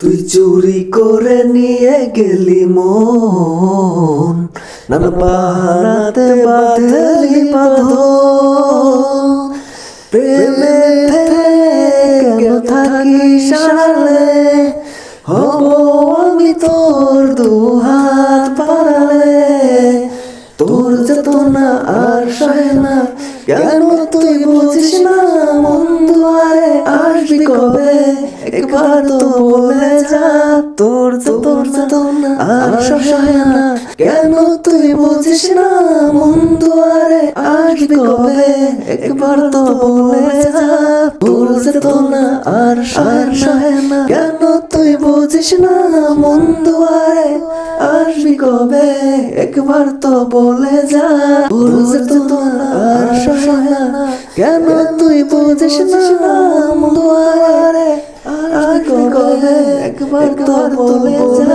তুই চুরি করে নিয়ে গেলি মন, নানা বাহানাতে বাঁধলি বাঁধন। প্রেমে কেন থাকিস সারালে, হব আমি তোর দুহাত বাড়ালে। তোর চেতনা আর সহে না, কেন তুই বুঝিস না মন দুয়ারে আসবি কবে, একবার তো বলে যা। তোর চেতনা আর সহে না, কেন তুই বুঝিস না মন দুয়ারে আসবি কবে, একবার তো বলে যা। তোর চেতনা আর সহে না, কেন তুই বুঝিস না মন দুয়ারে আসবি কবে, একবার তো বলে যা। তোর চেতনা আর সহে না, কেন তুই বুঝিস না মন দুয়ারে আসবি কবে, একবার তো বলে যা।